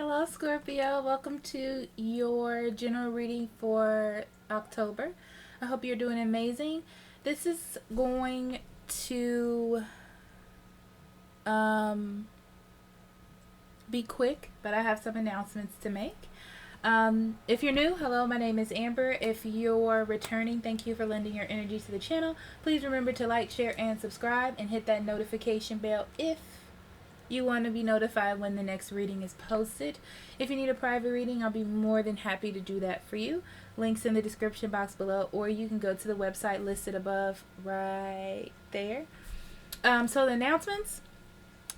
Hello, Scorpio. Welcome to your general reading for October. I hope you're doing amazing. This is going to be quick, but I have some announcements to make. If you're new, hello, my name is Amber. If you're returning, thank you for lending your energy to the channel. Please remember to like, share, and subscribe, and hit that notification bell if you want to be notified when the next reading is posted. If you need a private reading, I'll be more than happy to do that for you. Links in the description box below, or you can go to the website listed above right there. So the announcements.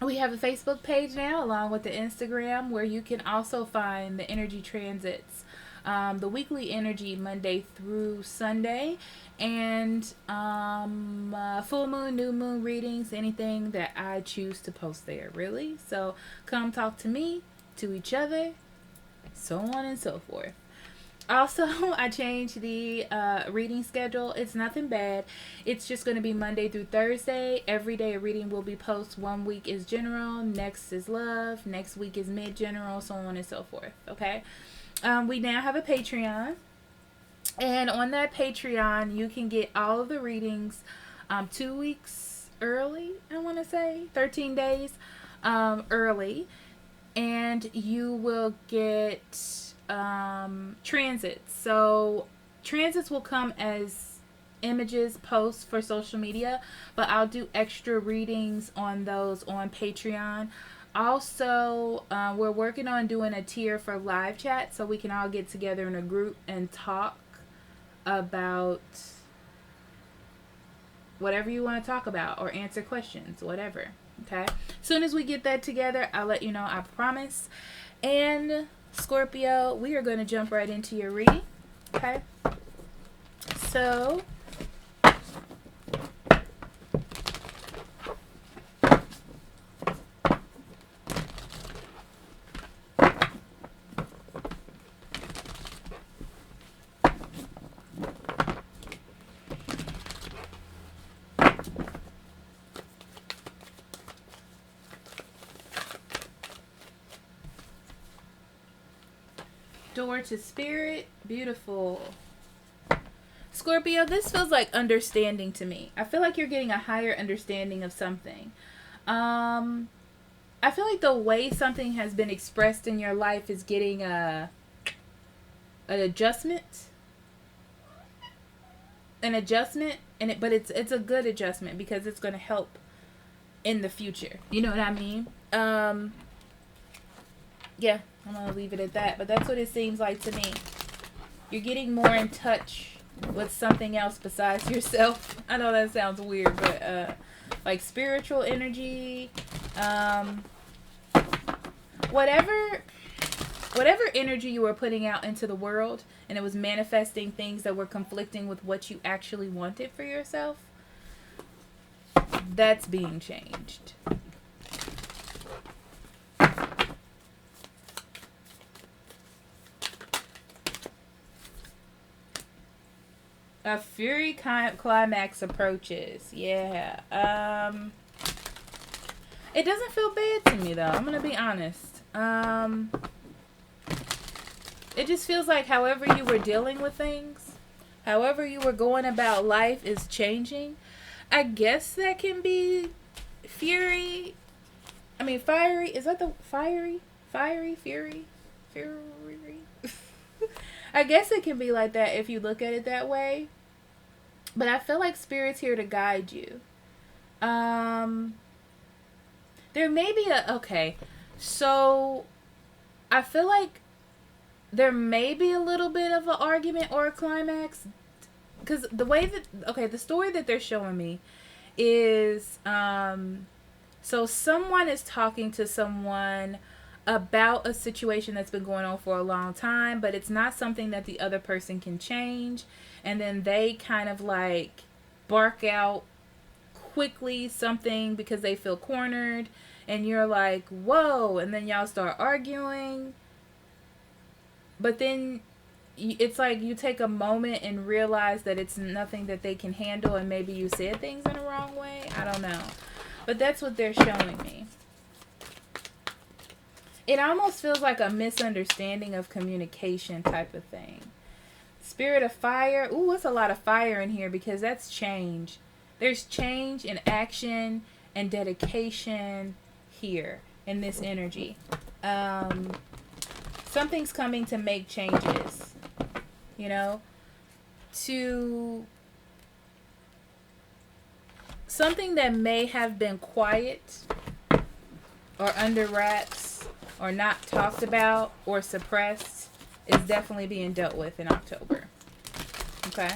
We have a Facebook page now along with the Instagram where you can also find the energy transits. The weekly energy Monday through Sunday, and full moon, new moon readings, anything that I choose to post there, really. So come talk to me, to each other, so on and so forth. Also, I changed the reading schedule. It's nothing bad. It's just going to be Monday through Thursday. Every day a reading will be posted. 1 week is general, next is love, next week is mid-general, so on and so forth. Okay? We now have a Patreon, and on that Patreon you can get all of the readings 2 weeks early. I want to say 13 days early, and you will get transits. So transits will come as images, posts for social media, but I'll do extra readings on those on Patreon. Also, we're working on doing a tier for live chat so we can all get together in a group and talk about whatever you want to talk about or answer questions, whatever. Okay? As soon as we get that together, I'll let you know, I promise. And Scorpio, we are going to jump right into your reading. Okay? So door to spirit. Beautiful. Scorpio, this feels like understanding to me. I feel like you're getting a higher understanding of something. I feel like the way something has been expressed in your life is getting an adjustment. An adjustment, but it's a good adjustment because it's going to help in the future. You know what I mean? Yeah, I'm going to leave it at that. But that's what it seems like to me. You're getting more in touch with something else besides yourself. I know that sounds weird, but like spiritual energy, whatever energy you were putting out into the world, and it was manifesting things that were conflicting with what you actually wanted for yourself, that's being changed. A fury climax approaches. Yeah. It doesn't feel bad to me, though. I'm going to be honest. It just feels like however you were dealing with things, however you were going about life is changing. I guess that can be fury. I mean, fiery. Is that the fiery? Fiery? Fury? Fury? I guess it can be like that if you look at it that way. But I feel like Spirit's here to guide you. There may be okay. So I feel like there may be a little bit of an argument or a climax. Because the way that, the story that they're showing me is, so someone is talking to someone about a situation that's been going on for a long time, but it's not something that the other person can change. And then they kind of like bark out quickly something because they feel cornered. And you're like, whoa. And then y'all start arguing. But then it's like you take a moment and realize that it's nothing that they can handle. And maybe you said things in the wrong way. I don't know. But that's what they're showing me. it almost feels like a misunderstanding of communication type of thing. Spirit of fire. Ooh, it's a lot of fire in here because that's change. There's change and action and dedication here in this energy. Something's coming to make changes, you know, to something that may have been quiet or under wraps or not talked about or suppressed is definitely being dealt with in October. Okay.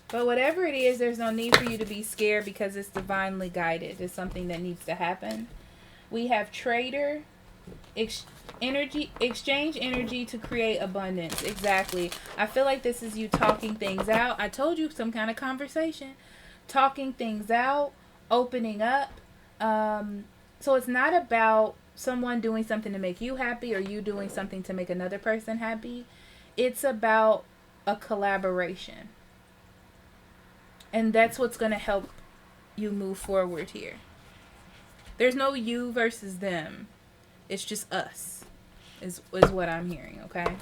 But whatever it is, there's no need for you to be scared because it's divinely guided. It's something that needs to happen. We have trader, exchange energy to create abundance. Exactly. I feel like this is you talking things out. I told you, some kind of conversation. Talking things out, opening up. So it's not about someone doing something to make you happy or you doing something to make another person happy. It's about a collaboration. And that's what's going to help you move forward here. There's no you versus them. It's just us, is what I'm hearing, okay?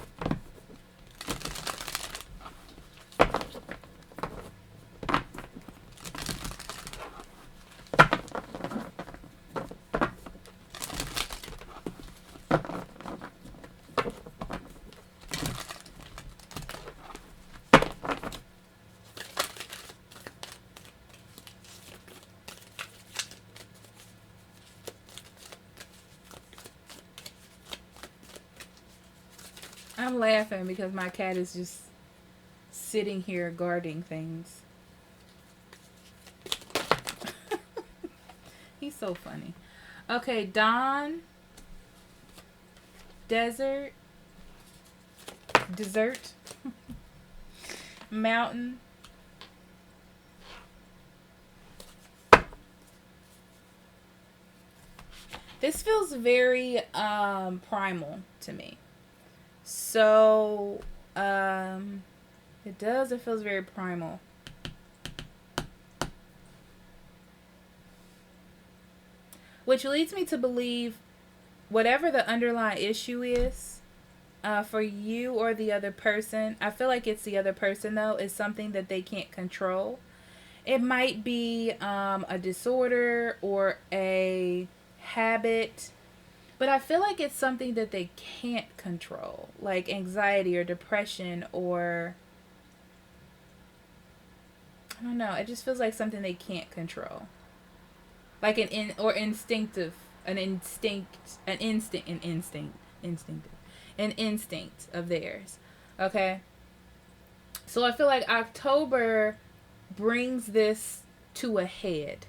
I'm laughing because my cat is just sitting here guarding things. He's so funny. Okay, dawn, desert, mountain, this feels very primal to me. So, it does. It feels very primal. Which leads me to believe whatever the underlying issue is, for you or the other person, I feel like it's the other person though, is something that they can't control. It might be a disorder or a habit. But I feel like it's something that they can't control, like anxiety or depression or, I don't know. It just feels like something they can't control, like an instinct of theirs. Okay. So I feel like October brings this to a head.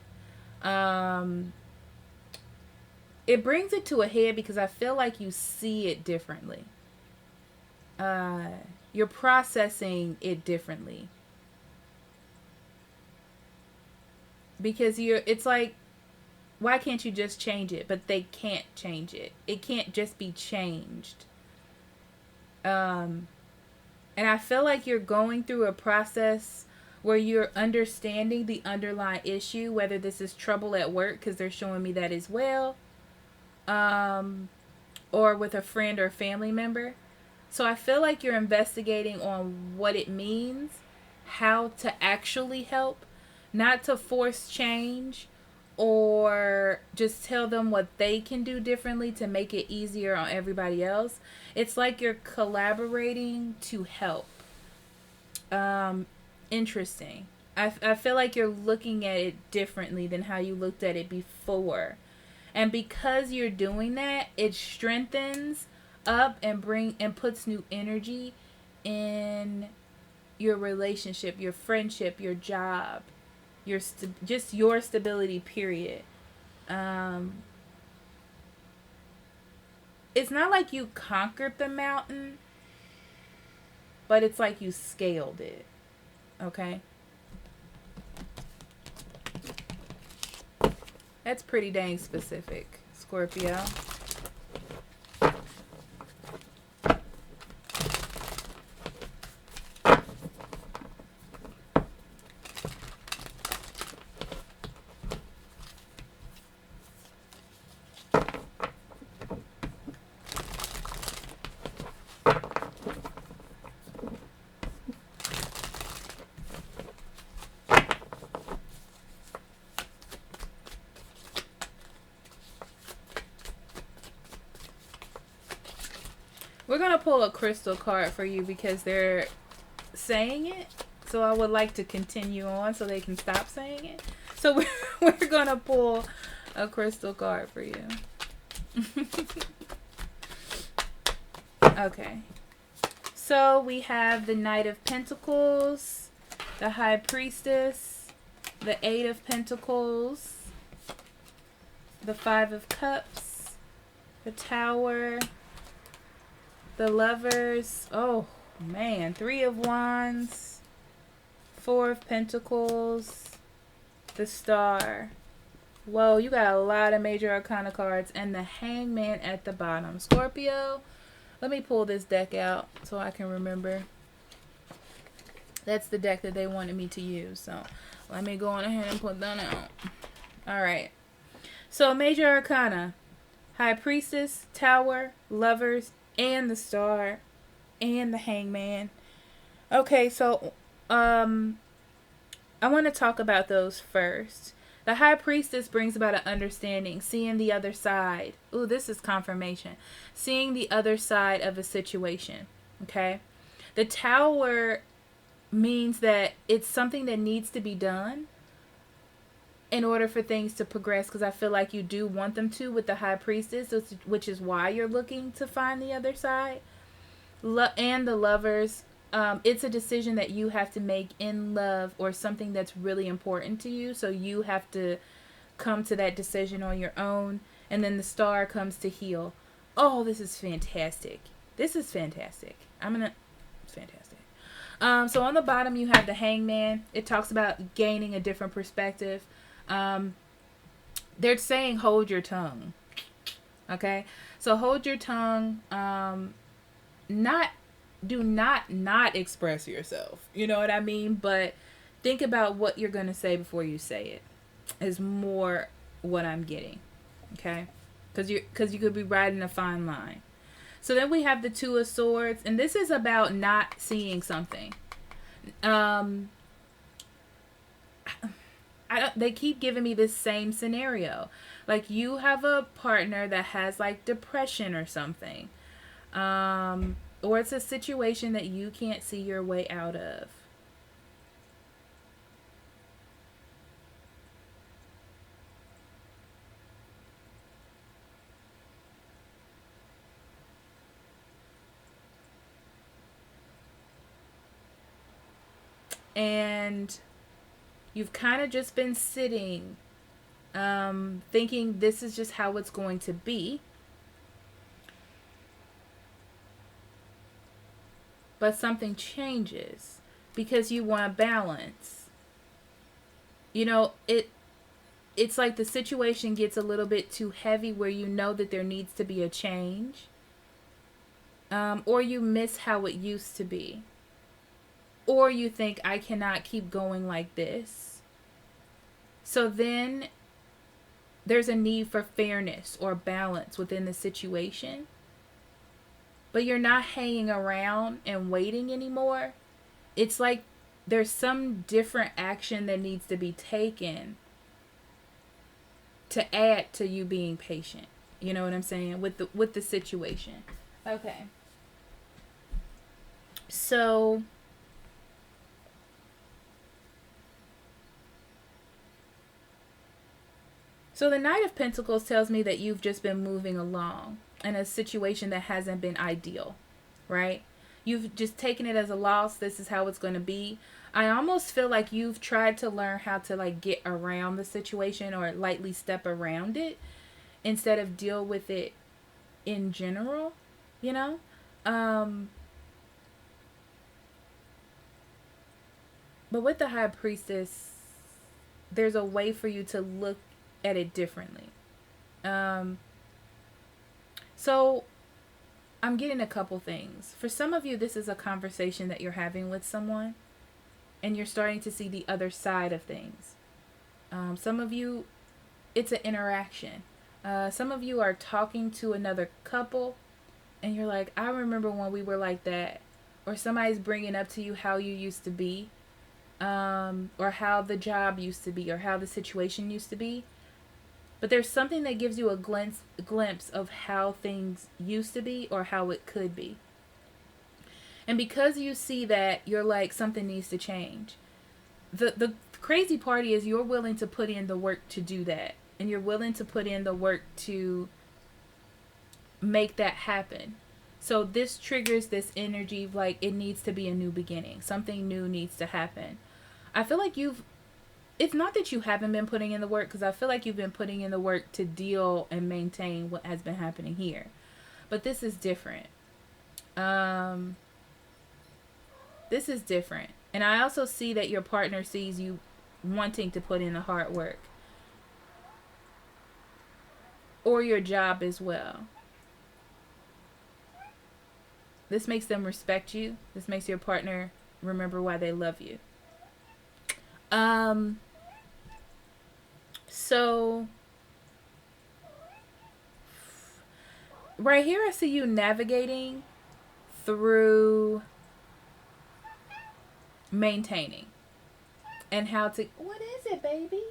It brings it to a head because I feel like you see it differently. You're processing it differently. Because it's like, why can't you just change it? But they can't change it. It can't just be changed. And I feel like you're going through a process where you're understanding the underlying issue, whether this is trouble at work, because they're showing me that as well. Or with a friend or family member. So I feel like you're investigating on what it means, how to actually help, not to force change or just tell them what they can do differently to make it easier on everybody else. It's like you're collaborating to help. Interesting. I feel like you're looking at it differently than how you looked at it before. And because you're doing that, it strengthens up and puts new energy in your relationship, your friendship, your job, just your stability, period. It's not like you conquered the mountain, but it's like you scaled it. Okay? That's pretty dang specific, Scorpio. We're going to pull a crystal card for you because they're saying it. So I would like to continue on so they can stop saying it. So we're going to pull a crystal card for you. Okay. So we have the Knight of Pentacles, the High Priestess, the Eight of Pentacles, the Five of Cups, the Tower, the Lovers. Oh, man. Three of Wands, Four of Pentacles, the Star. Whoa, you got a lot of major arcana cards. And the Hangman at the bottom. Scorpio, let me pull this deck out so I can remember. That's the deck that they wanted me to use. So let me go on ahead and put that out. Alright. So major arcana. High Priestess, Tower, Lovers, and the Star, and the Hangman. Okay, so I want to talk about those first. The High Priestess brings about an understanding, seeing the other side. Ooh, this is confirmation. Seeing the other side of a situation, okay? The Tower means that it's something that needs to be done in order for things to progress, because I feel like you do want them to with the High Priestess, which is why you're looking to find the other side. And the Lovers, it's a decision that you have to make in love or something that's really important to you. So you have to come to that decision on your own. And then the Star comes to heal. Oh, this is fantastic. This is fantastic. It's fantastic. So on the bottom you have the Hangman. It talks about gaining a different perspective. They're saying hold your tongue. Okay? So hold your tongue. Do not express yourself. You know what I mean? But think about what you're going to say before you say it. Is more what I'm getting. Okay? Because you could be riding a fine line. So then we have the Two of Swords. And this is about not seeing something. They keep giving me this same scenario. Like you have a partner that has like depression or something. Or it's a situation that you can't see your way out of. And you've kind of just been sitting, thinking this is just how it's going to be. But something changes because you want balance. You know, it's like the situation gets a little bit too heavy where you know that there needs to be a change. Or you miss how it used to be. Or you think, I cannot keep going like this. So then there's a need for fairness or balance within the situation. But you're not hanging around and waiting anymore. It's like there's some different action that needs to be taken to add to you being patient. You know what I'm saying? With the situation. Okay. So the Knight of Pentacles tells me that you've just been moving along in a situation that hasn't been ideal, right? You've just taken it as a loss. This is how it's going to be. I almost feel like you've tried to learn how to like get around the situation or lightly step around it instead of deal with it in general, you know? But with the High Priestess, there's a way for you to look at it differently. So I'm getting a couple things. For some of you, this is a conversation that you're having with someone and you're starting to see the other side of things. Some of you, it's an interaction. Some of you are talking to another couple and you're like, I remember when we were like that. Or somebody's bringing up to you how you used to be, or how the job used to be, or how the situation used to be. But there's something that gives you a glimpse of how things used to be or how it could be. And because you see that, you're like, something needs to change. The crazy part is you're willing to put in the work to do that. And you're willing to put in the work to make that happen. So this triggers this energy of like, it needs to be a new beginning. Something new needs to happen. I feel like it's not that you haven't been putting in the work, because I feel like you've been putting in the work to deal and maintain what has been happening here. But this is different. This is different. And I also see that your partner sees you wanting to put in the hard work. Or your job as well. This makes them respect you. This makes your partner remember why they love you. So right here I see you navigating through maintaining and how to, what is it, baby?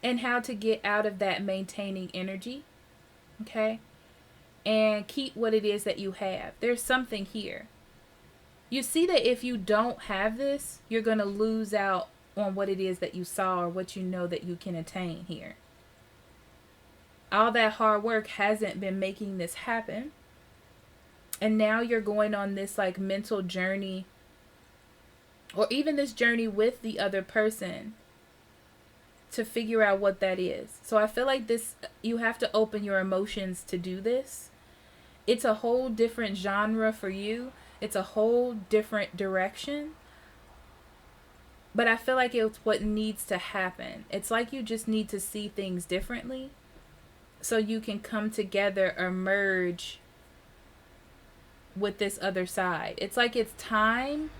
And how to get out of that maintaining energy. Okay? And keep what it is that you have. There's something here. You see that if you don't have this, you're going to lose out on what it is that you saw or what you know that you can attain here. All that hard work hasn't been making this happen. And now you're going on this like mental journey, or even this journey with the other person, to figure out what that is. So I feel like this, you have to open your emotions to do this. It's a whole different genre for you. It's a whole different direction. But I feel like it's what needs to happen. It's like you just need to see things differently so you can come together or merge with this other side. It's like it's time.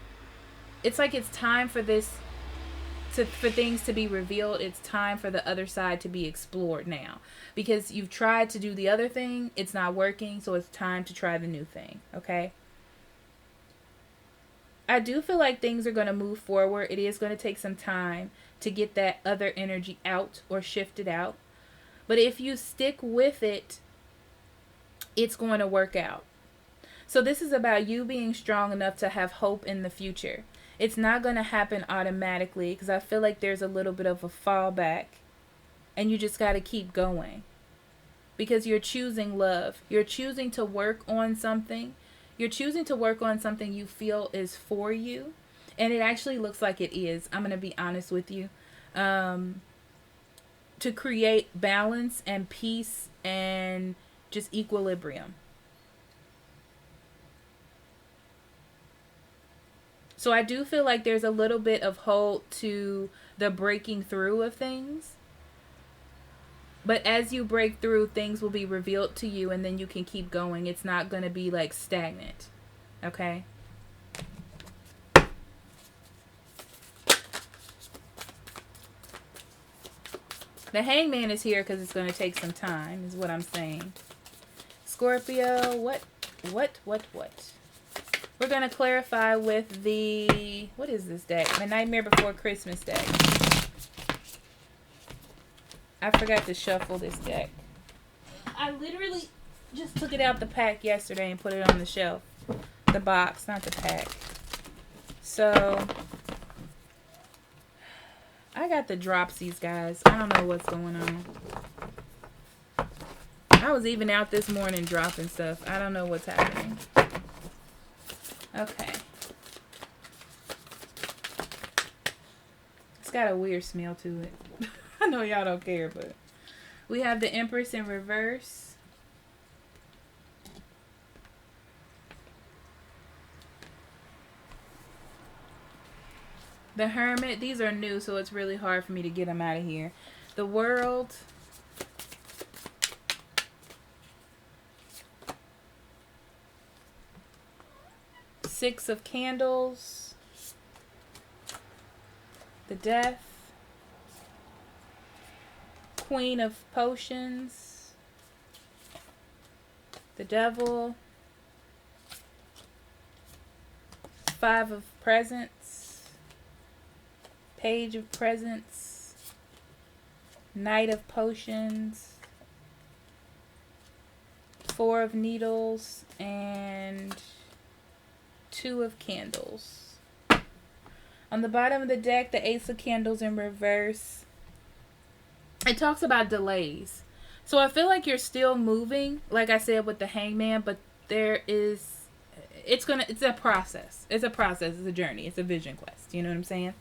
It's like it's time for this for things to be revealed. It's time for the other side to be explored now. Because you've tried to do the other thing, it's not working, so it's time to try the new thing, okay? I do feel like things are going to move forward. It is going to take some time to get that other energy out or shift it out. But if you stick with it, it's going to work out. So this is about you being strong enough to have hope in the future. It's not going to happen automatically, because I feel like there's a little bit of a fallback. And you just got to keep going. Because you're choosing love. You're choosing to work on something. You're choosing to work on something you feel is for you. And it actually looks like it is. I'm going to be honest with you. To create balance and peace and just equilibrium. So I do feel like there's a little bit of hold to the breaking through of things. But as you break through, things will be revealed to you, and then you can keep going. It's not going to be like stagnant. Okay? The Hangman is here because it's going to take some time, is what I'm saying. Scorpio, what? We're going to clarify with the, what is this deck? The Nightmare Before Christmas deck. I forgot to shuffle this deck. I literally just took it out the pack yesterday and put it on the shelf. The box, not the pack. So, I got the dropsies, guys. I don't know what's going on. I was even out this morning dropping stuff. I don't know what's happening. Okay. It's got a weird smell to it. I know y'all don't care, but we have the Empress in reverse. The Hermit. These are new, so it's really hard for me to get them out of here. The World. Six of Candles. The Death. Queen of Potions. The Devil. Five of Presents. Page of Presents. Knight of Potions, Four of Needles, and Two of Candles. On the bottom of the deck, the Ace of Candles in reverse. It talks about delays. So I feel like you're still moving, like I said with the Hangman, but it's a process. It's a process. It's a journey. It's a vision quest. You know what I'm saying?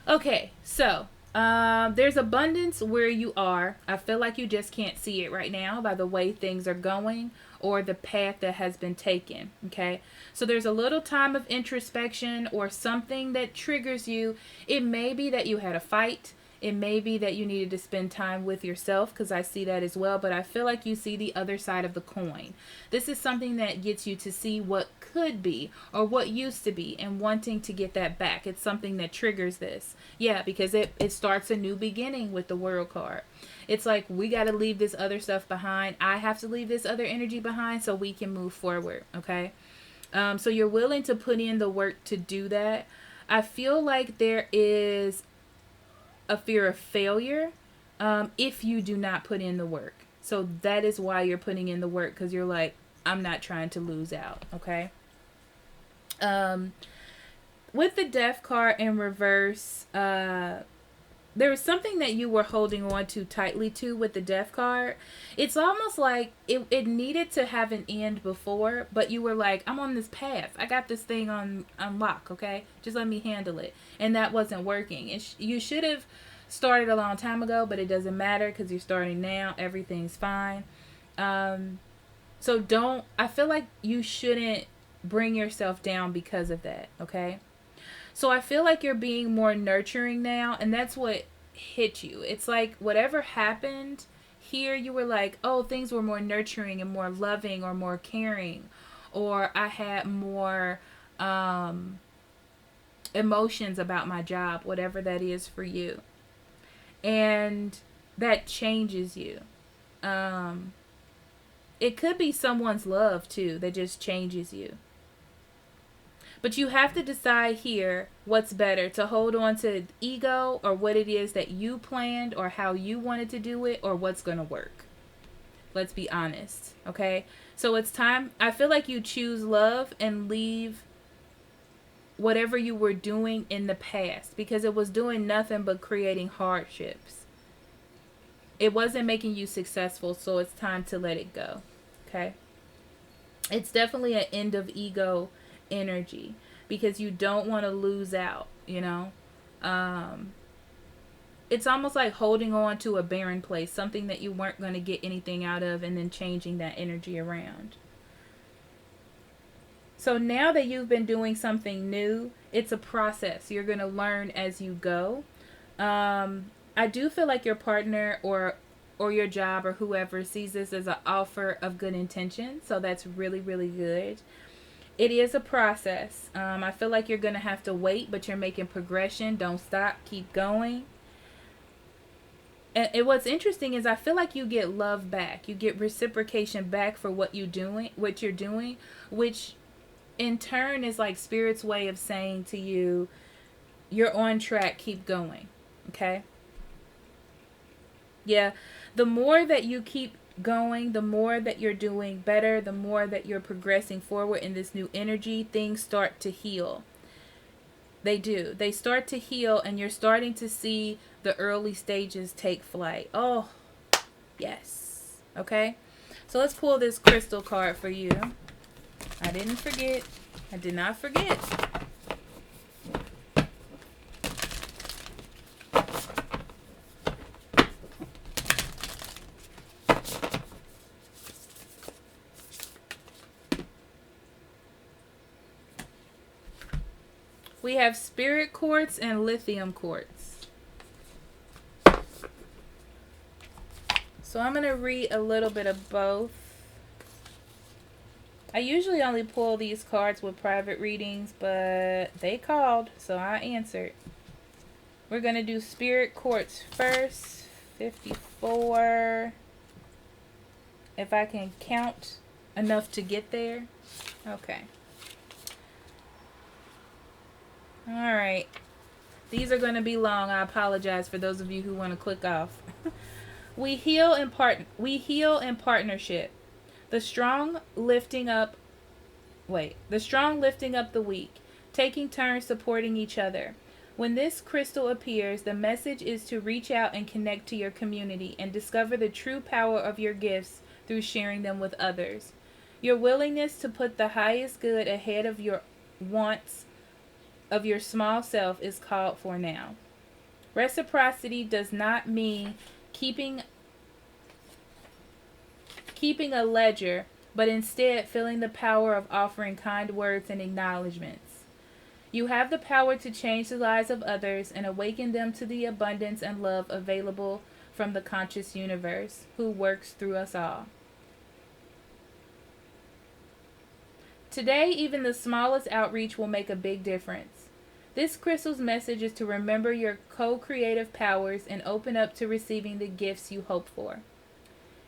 Okay, so there's abundance where you are. I feel like you just can't see it right now by the way things are going or the path that has been taken. Okay, so there's a little time of introspection or something that triggers you. It may be that you had a fight. It may be that you needed to spend time with yourself, because I see that as well. But I feel like you see the other side of the coin. This is something that gets you to see what could be or what used to be and wanting to get that back. It's something that triggers this. Yeah, because it starts a new beginning with the World card. It's like, we got to leave this other stuff behind. I have to leave this other energy behind so we can move forward. Okay. So you're willing to put in the work to do that. I feel like there is a fear of failure if you do not put in the work. So that is why you're putting in the work, because you're like, I'm not trying to lose out. Okay. With the Death card in reverse, there was something that you were holding on to tightly to with the Death card. It's almost like it needed to have an end before, but you were like, I'm on this path. I got this thing on lock, okay? Just let me handle it. And that wasn't working. You should have started a long time ago, but it doesn't matter because you're starting now. Everything's fine. So I feel like you shouldn't bring yourself down because of that, okay? So I feel like you're being more nurturing now, and that's what hit you. It's like whatever happened here, you were like, oh, things were more nurturing and more loving or more caring, or I had more emotions about my job, whatever that is for you. And that changes you. It could be someone's love too that just changes you. But you have to decide here what's better, to hold on to ego or what it is that you planned or how you wanted to do it or what's going to work. Let's be honest, okay? So it's time. I feel like you choose love and leave whatever you were doing in the past, because it was doing nothing but creating hardships. It wasn't making you successful, so it's time to let it go, okay? It's definitely an end of ego energy, because you don't want to lose out, you know. It's almost like holding on to a barren place, something that you weren't going to get anything out of, and then changing that energy around. So now that you've been doing something new, it's a process. You're going to learn as you go. I do feel like your partner or your job or whoever sees this as an offer of good intention, so that's really, really good. It is a process. I feel like you're going to have to wait, but you're making progression. Don't stop. Keep going. And what's interesting is I feel like you get love back. You get reciprocation back for what you're doing, which in turn is like Spirit's way of saying to you, you're on track. Keep going. Okay? Yeah. The more that you keep going, the more that you're doing better, the more that you're progressing forward in this new energy, things start to heal. They do. They start to heal, and you're starting to see the early stages take flight. Oh, yes. Okay. So let's pull this crystal card for you. I didn't forget. I did not forget. We have spirit quartz and lithium quartz. So I'm going to read a little bit of both. I usually only pull these cards with private readings, but they called, so I answered. We're going to do spirit quartz first. 54. If I can count enough to get there. Okay. Alright. These are going to be long. I apologize for those of you who want to click off. We heal in partnership. The strong lifting up the weak, taking turns supporting each other. When this crystal appears, the message is to reach out and connect to your community and discover the true power of your gifts through sharing them with others. Your willingness to put the highest good ahead of your wants of your small self is called for now. Reciprocity does not mean keeping a ledger, but instead feeling the power of offering kind words and acknowledgments. You have the power to change the lives of others and awaken them to the abundance and love available from the conscious universe, who works through us all. Today, even the smallest outreach will make a big difference. This crystal's message is to remember your co-creative powers and open up to receiving the gifts you hope for.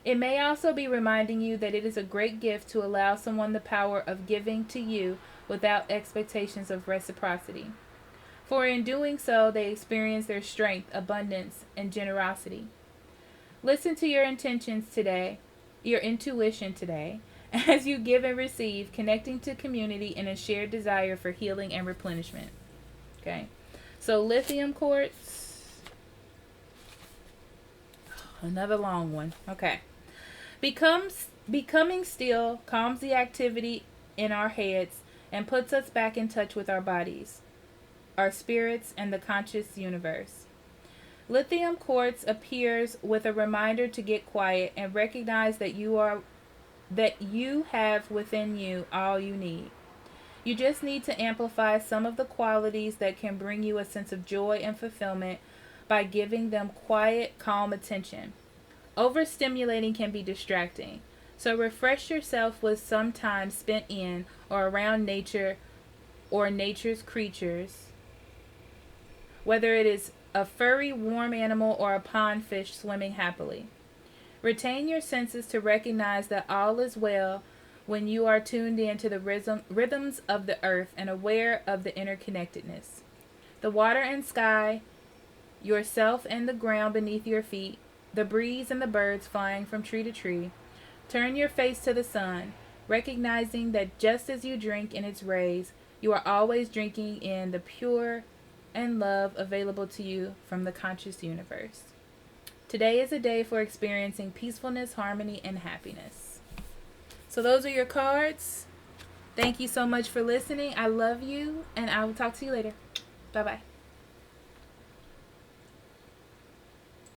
It may also be reminding you that it is a great gift to allow someone the power of giving to you without expectations of reciprocity. For in doing so, they experience their strength, abundance, and generosity. Listen to your intuition today, as you give and receive, connecting to community and a shared desire for healing and replenishment. Okay, so lithium quartz, another long one. Okay, becoming still calms the activity in our heads and puts us back in touch with our bodies, our spirits, and the conscious universe. Lithium quartz appears with a reminder to get quiet and recognize that you have within you all you need. You just need to amplify some of the qualities that can bring you a sense of joy and fulfillment by giving them quiet, calm attention. Overstimulating can be distracting, so refresh yourself with some time spent in or around nature or nature's creatures, whether it is a furry, warm animal or a pond fish swimming happily. Retain your senses to recognize that all is well when you are tuned in to the rhythms of the earth and aware of the interconnectedness. The water and sky, yourself and the ground beneath your feet, the breeze and the birds flying from tree to tree. Turn your face to the sun, recognizing that just as you drink in its rays, you are always drinking in the pure and love available to you from the conscious universe. Today is a day for experiencing peacefulness, harmony, and happiness. So those are your cards. Thank you so much for listening. I love you, and I will talk to you later. Bye-bye.